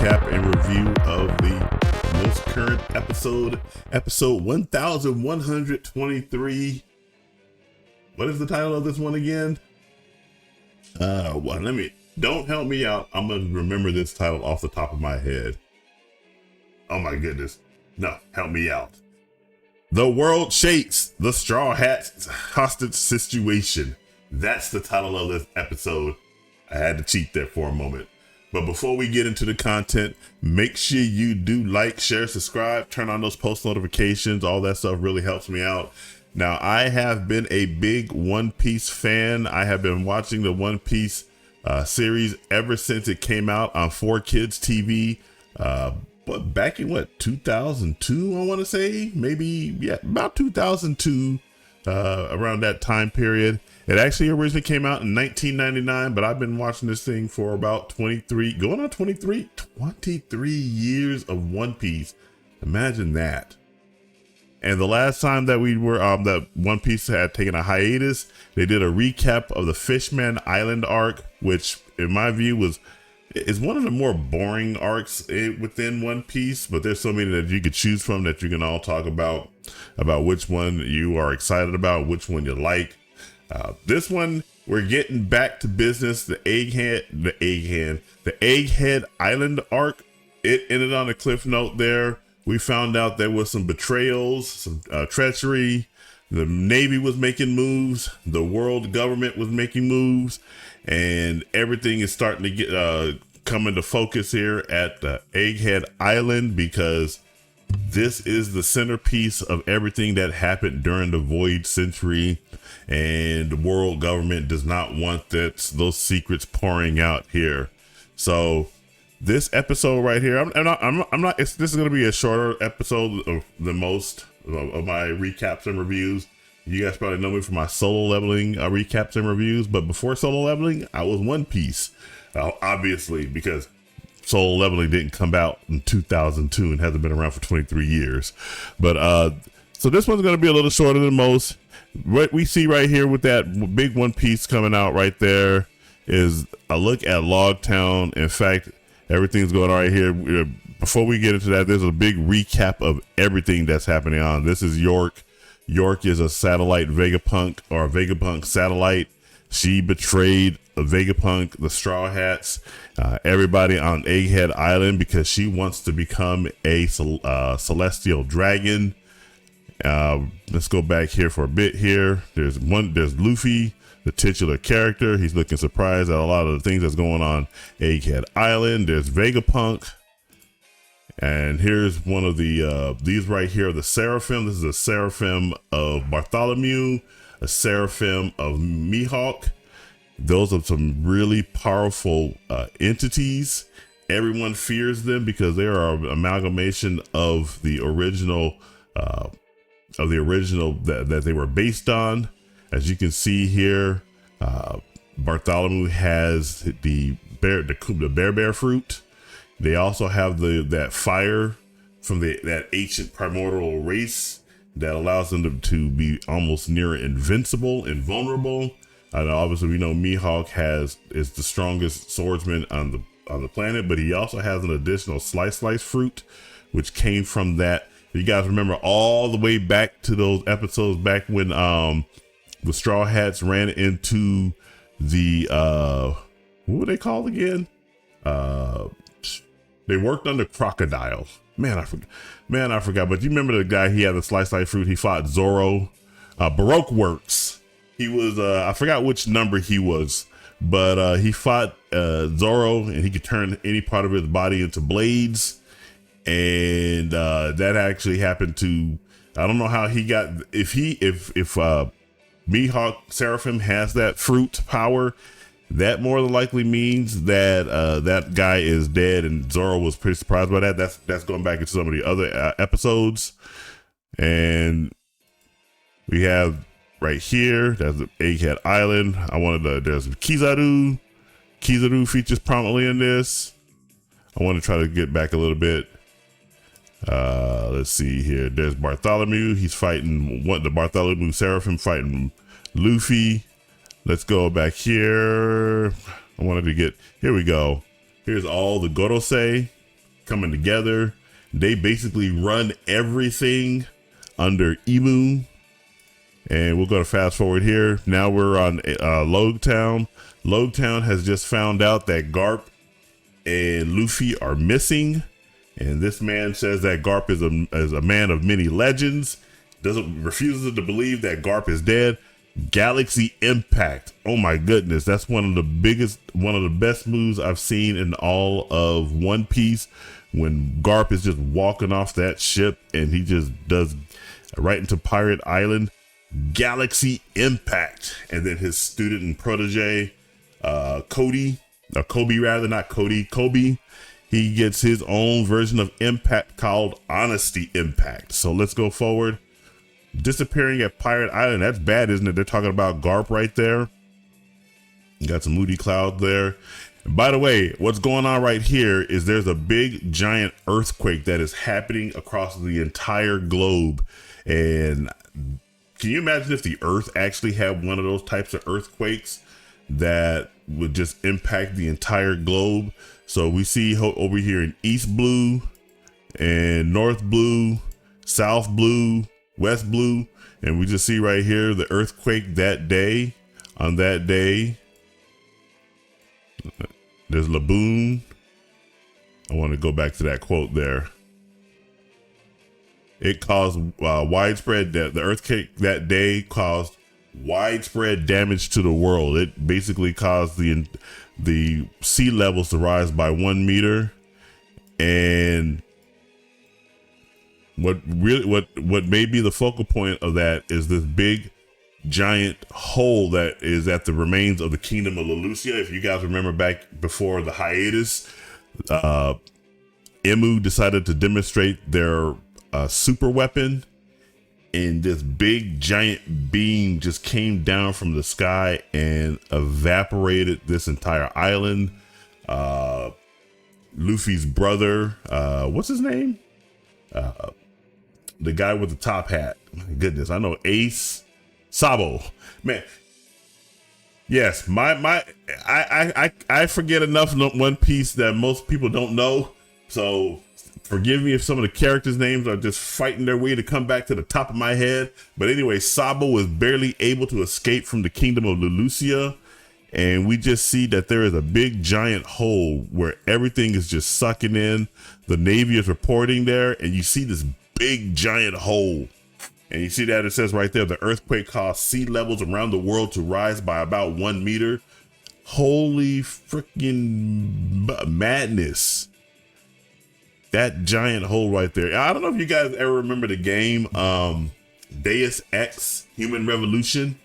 recap and review of the most current episode 1123. What is the title of this one again? Don't help me out. I'm gonna remember this title off the top of my head. Oh my goodness. No, help me out. The World Shakes, the Straw Hats Hostage Situation. That's the title of this episode. I had to cheat there for a moment. But before we get into the content, make sure you do like, share, subscribe, turn on those post notifications. All that stuff really helps me out. Now, I have been a big One Piece fan. I have been watching the One Piece series ever since it came out on 4Kids TV. But back in 2002, I want to say, maybe, yeah, about 2002, around that time period. It actually originally came out in 1999, but I've been watching this thing for about 23 years of One Piece. Imagine that. And the last time that that One Piece had taken a hiatus, they did a recap of the Fishman Island arc, which in my view is one of the more boring arcs within One Piece, but there's so many that you could choose from that you can all talk about which one you are excited about, which one you like. This one, we're getting back to business. The Egghead Island arc. It ended on a cliff note there. We found out there was some betrayals, some treachery. The Navy was making moves. The world government was making moves, and everything is starting to get come into focus here at the Egghead Island, because this is the centerpiece of everything that happened during the Void Century, and the world government does not want those secrets pouring out here. So this episode right here, I'm not. This is going to be a shorter episode than most of my recaps and reviews. You guys probably know me for my solo leveling recaps and reviews, but before solo leveling, I was One Piece, obviously, because solo leveling didn't come out in 2002 and hasn't been around for 23 years. But so this one's going to be a little shorter than most. What we see right here with that big One Piece coming out right there is a look at Logtown. In fact, everything's going on right here. Before we get into that, there's a big recap of everything that's happening on. This is York. York is a satellite Vegapunk, or a Vegapunk satellite. She betrayed Vegapunk, the Straw Hats, everybody on Egghead Island, because she wants to become a celestial dragon. Let's go back here for a bit here. There's Luffy, the titular character. He's looking surprised at a lot of the things that's going on Egghead Island. There's Vegapunk. And here's one of the, these right here are the Seraphim. This is a Seraphim of Bartholomew, a Seraphim of Mihawk. Those are some really powerful entities. Everyone fears them because they are an amalgamation of the original, that they were based on. As you can see here, Bartholomew has the bear fruit. They also have that fire from that ancient primordial race that allows them to be almost near invincible, invulnerable. And obviously we know Mihawk is the strongest swordsman on the planet, but he also has an additional slice fruit, which came from that. You guys remember all the way back to those episodes back when the Straw Hats ran into the what were they called again? They worked under Crocodile. Man, I forgot. But you remember the guy? He had the slice fruit. He fought Zoro. Baroque Works. He was I forgot which number he was, but he fought Zoro, and he could turn any part of his body into blades. And that actually happened to, I don't know how he got, if Mihawk Seraphim has that fruit power, that more than likely means that that guy is dead, and Zoro was pretty surprised by that. That's going back into some of the other episodes. And we have right here, that's the Egghead Island. There's Kizaru. Kizaru features prominently in this. I want to try to get back a little bit. Let's see here. There's Bartholomew. He's fighting the Bartholomew Seraphim fighting Luffy. Let's go back here. I wanted to get, here we go. Here's all the Gorosei. coming together. They basically run everything under Emu. And we're going to fast forward here. Now we're on Logtown. Logtown has just found out that Garp and Luffy are missing. And this man says that Garp is a man of many legends. Refuses to believe that Garp is dead. Galaxy Impact. Oh my goodness. That's one of the best moves I've seen in all of One Piece. When Garp is just walking off that ship and he just does right into Pirate Island. Galaxy Impact. And then his student and protege, Kobe, he gets his own version of Impact called Honesty Impact. So let's go forward. Disappearing at Pirate Island. That's bad, isn't it? They're talking about Garp right there. You got some moody clouds there. And by the way, what's going on right here is there's a big giant earthquake that is happening across the entire globe. And can you imagine if the Earth actually had one of those types of earthquakes that would just impact the entire globe? So we see over here in East Blue and North Blue, South Blue, West Blue, and we just see right here the earthquake that day. On that day, there's Laboon. I want to go back to that quote there. It caused widespread, the earthquake that day caused widespread damage to the world. It basically caused the sea levels to rise by 1 meter. And what may be the focal point of that is this big giant hole that is at the remains of the kingdom of Leloucia. If you guys remember back before the hiatus, Emu decided to demonstrate their super weapon, and this big giant beam just came down from the sky and evaporated this entire island. Luffy's brother, what's his name? The guy with the top hat. My goodness, I know Ace Sabo. Man, yes, I forget enough One Piece that most people don't know. So forgive me if some of the characters' names are just fighting their way to come back to the top of my head. But anyway, Sabo was barely able to escape from the kingdom of Leloucia. And we just see that there is a big giant hole where everything is just sucking in. The Navy is reporting there, and you see this big giant hole. And you see that it says right there, the earthquake caused sea levels around the world to rise by about 1 meter. Holy freaking madness. That giant hole right there. I don't know if you guys ever remember the game Deus Ex Human Revolution.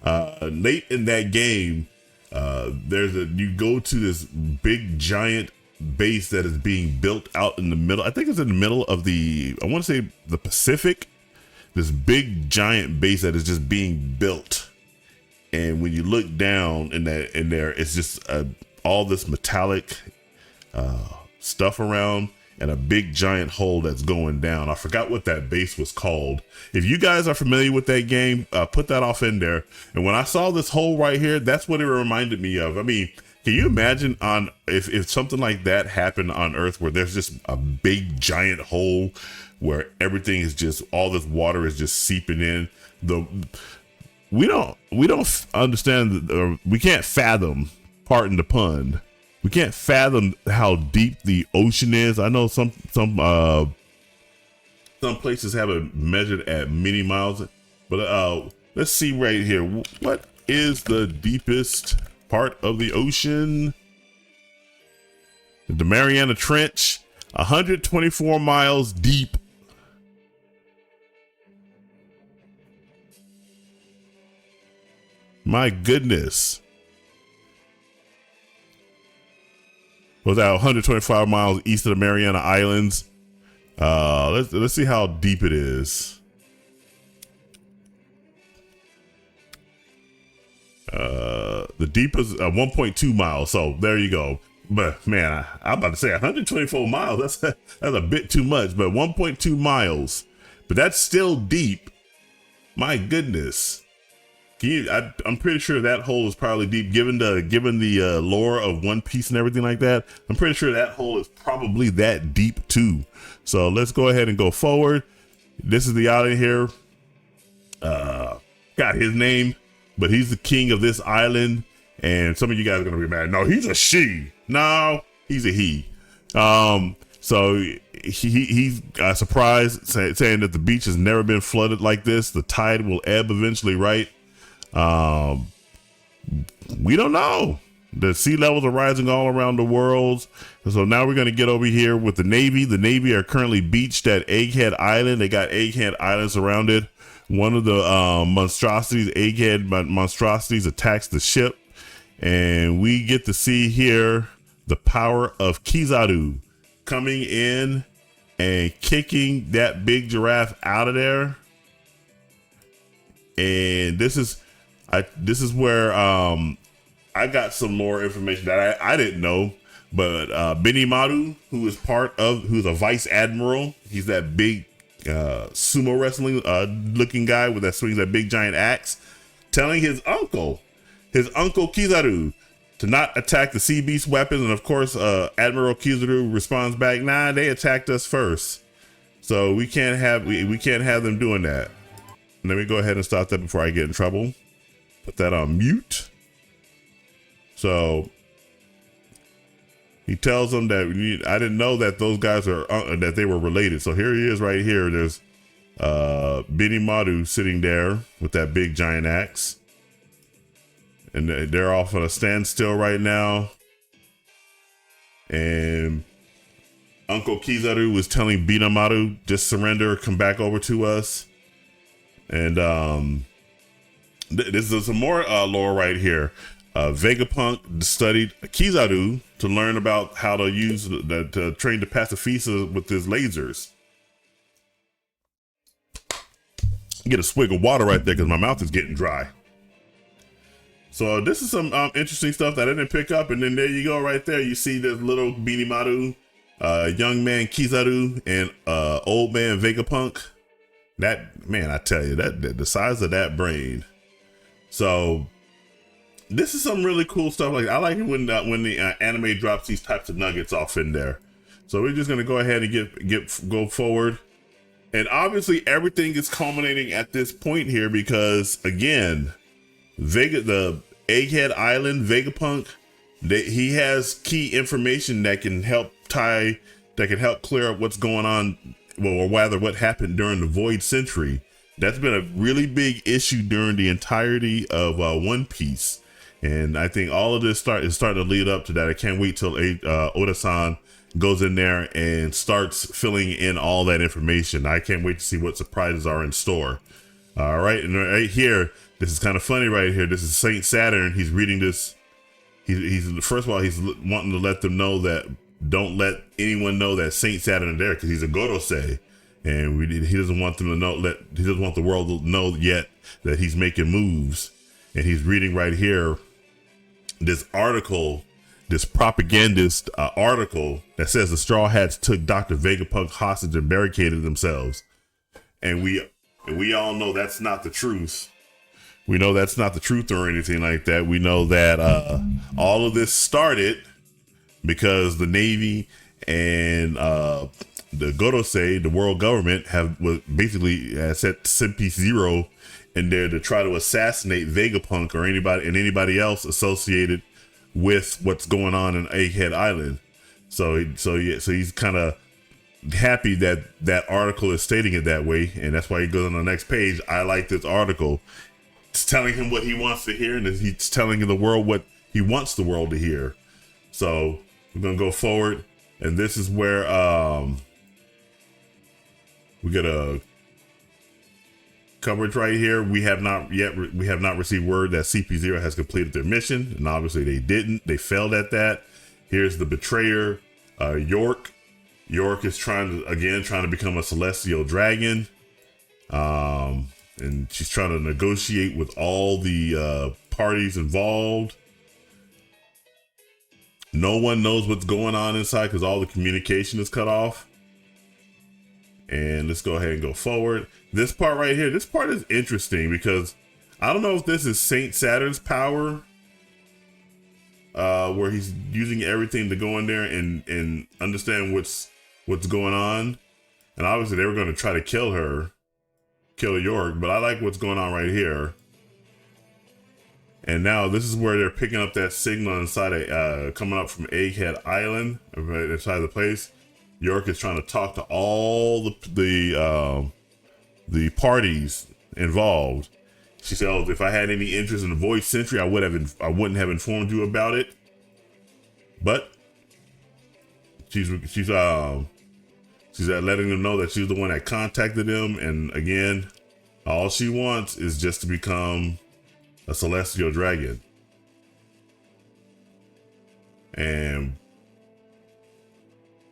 Late in that game, you go to this big giant base that is being built out in the middle. I think it's in the middle of I want to say the Pacific. This big giant base that is just being built. And when you look down in there, it's just all this metallic stuff around and a big giant hole that's going down. I forgot what that base was called. If you guys are familiar with that game, put that off in there. And when I saw this hole right here, that's what it reminded me of. I mean, can you imagine if something like that happened on Earth, where there's just a big giant hole where everything is just, all this water is just seeping in? We don't understand, we can't fathom, pardon the pun, we can't fathom how deep the ocean is. I know some places have it measured at many miles, but let's see right here. What is the deepest part of the ocean? The Mariana Trench, 124 miles deep. My goodness. Was that 125 miles east of the Mariana Islands? Let's see how deep it is. The deepest 1.2 miles. So there you go. But man, I'm about to say 124 miles. That's a bit too much. But 1.2 miles. But that's still deep. My goodness. I'm pretty sure that hole is probably deep, given the lore of One Piece and everything like that. I'm pretty sure that hole is probably that deep too. So let's go ahead and go forward. This is the island here. Got his name, but he's the king of this island. And some of you guys are gonna be mad. No, he's a she. No, he's a he. So he's surprised, saying that the beach has never been flooded like this. The tide will ebb eventually, right? We don't know. The sea levels are rising all around the world. So now we're going to get over here with the Navy. The Navy are currently beached at Egghead Island. They got Egghead Island surrounded. One of the Egghead monstrosities attacks the ship. And we get to see here the power of Kizaru coming in and kicking that big giraffe out of there. And this is where I got some more information that I didn't know. But Benimaru, who's a vice admiral, he's that big sumo wrestling looking guy with that swings that big giant axe, telling his uncle Kizaru, to not attack the sea beast weapons. And of course, Admiral Kizaru responds back, nah, they attacked us first. So we can't have them doing that. Let me go ahead and stop that before I get in trouble. Put that on mute. So he tells them that I didn't know that those guys are that they were related. So here he is right here. There's Benimaru sitting there with that big giant axe. And they're off on a standstill right now. And Uncle Kizaru was telling Benimaru, just surrender, come back over to us. And this is some more lore right here. Vegapunk studied Kizaru to learn about how to use to train the pacifista with his lasers. Get a swig of water right there because my mouth is getting dry. So this is some interesting stuff that I didn't pick up. And then there you go right there. You see this little Benimaru, young man Kizaru, and old man Vegapunk. That, man, I tell you, that the size of that brain. So this is some really cool stuff. Like, I like it when the anime drops these types of nuggets off in there. So we're just gonna go ahead and go forward. And obviously everything is culminating at this point here because, again, the Egghead Island, Vegapunk, he has key information that can help clear up what's going on, well, or rather what happened during the Void Century. That's been a really big issue during the entirety of One Piece. And I think all of this is starting to lead up to that. I can't wait till Oda-san goes in there and starts filling in all that information. I can't wait to see what surprises are in store. All right, and right here, this is kind of funny right here. This is Saint Saturn. He's reading this. He's first of all, he's wanting to let them know that don't let anyone know that Saint Saturn is there because he's a Gorosei, and he doesn't want them to know. He doesn't want the world to know yet that he's making moves. And he's reading right here this article, this propagandist article that says the Straw Hats took Dr. Vegapunk hostage and barricaded themselves, and we all know that's not the truth. We know that's not the truth or anything like that. We know that all of this started because the Navy and the Gorosei, the world government, have basically set Simpiece Zero in there to try to assassinate Vegapunk or anybody else associated with what's going on in Egghead Island. So he's kind of happy that article is stating it that way, and that's why he goes on the next page. I like this article. It's telling him what he wants to hear, and he's telling the world what he wants the world to hear. So we're gonna go forward, and this is where we get a coverage right here. We have not received word that CP0 has completed their mission, and obviously they didn't. They failed at that. Here's the betrayer, York. York is trying to become a celestial dragon. And she's trying to negotiate with all the parties involved. No one knows what's going on inside because all the communication is cut off. And let's go ahead and go forward. This part right here, this part is interesting because I don't know if this is Saint Saturn's power, where he's using everything to go in there and understand what's going on. And obviously they were going to try to kill York, but I like what's going on right here. And now this is where they're picking up that signal inside coming up from Egghead Island, right inside the place. York is trying to talk to all the parties involved. She said, "Oh, if I had any interest in the Void Century, I wouldn't have informed you about it." But she's letting them know that she's the one that contacted them, and again, all she wants is just to become a celestial dragon. And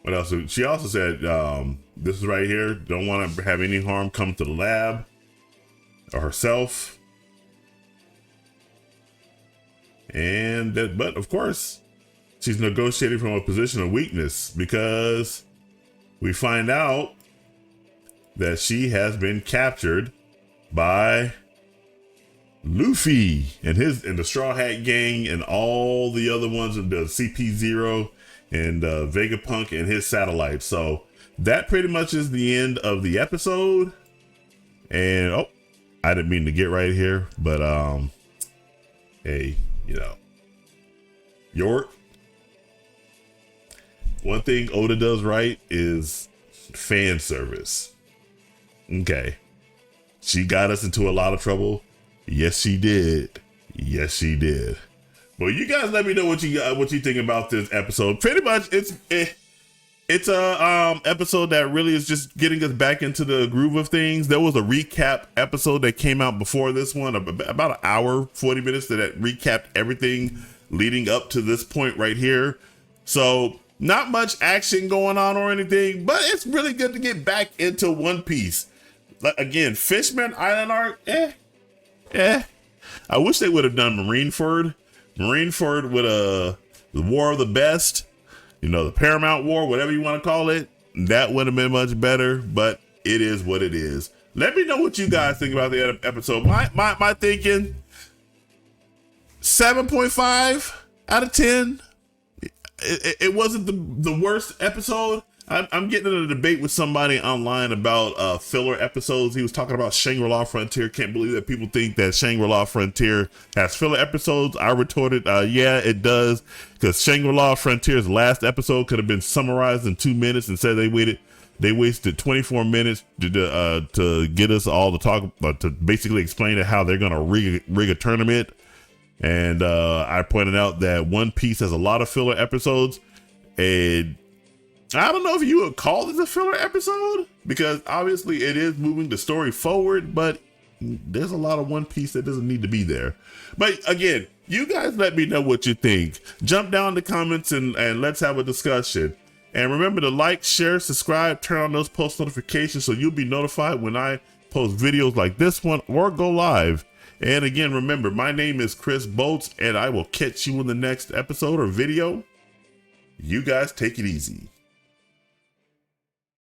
what else? She also said, this is right here, don't want to have any harm come to the lab or herself. And that, but of course, she's negotiating from a position of weakness, because we find out that she has been captured by Luffy and the Straw Hat Gang and all the other ones of the CP0 and Vegapunk and his satellites. So that pretty much is the end of the episode. And oh, I didn't mean to get right here, but hey, you know, York, one thing Oda does right is fan service. Okay, she got us into a lot of trouble. Yes, she did. Yes, she did. Well, you guys let me know what you think about this episode. Pretty much, it's a episode that really is just getting us back into the groove of things. There was a recap episode that came out before this one, about an hour, 40 minutes, that recapped everything leading up to this point right here. So not much action going on or anything, but it's really good to get back into One Piece. Like, again, Fishman Island arc, I wish they would have done Marineford with the War of the Best, you know, the Paramount War, whatever you want to call it. That would have been much better, but it is what it is. Let me know what you guys think about the episode. My thinking, 7.5 out of 10. It wasn't the worst episode. I'm getting in a debate with somebody online about filler episodes. He was talking about Shangri-La Frontier. Can't believe that people think that Shangri-La Frontier has filler episodes. I retorted, yeah, it does, because Shangri-La Frontier's last episode could have been summarized in 2 minutes. Instead, they wasted 24 minutes to get us all to talk, to basically explain how they're going to rig a tournament. And I pointed out that One Piece has a lot of filler episodes, and I don't know if you would call this a filler episode, because obviously it is moving the story forward, but there's a lot of One Piece that doesn't need to be there. But again, you guys let me know what you think. Jump down in the comments and let's have a discussion. And remember to like, share, subscribe, turn on those post notifications so you'll be notified when I post videos like this one or go live. And again, remember, my name is Chris Bolts, and I will catch you in the next episode or video. You guys take it easy.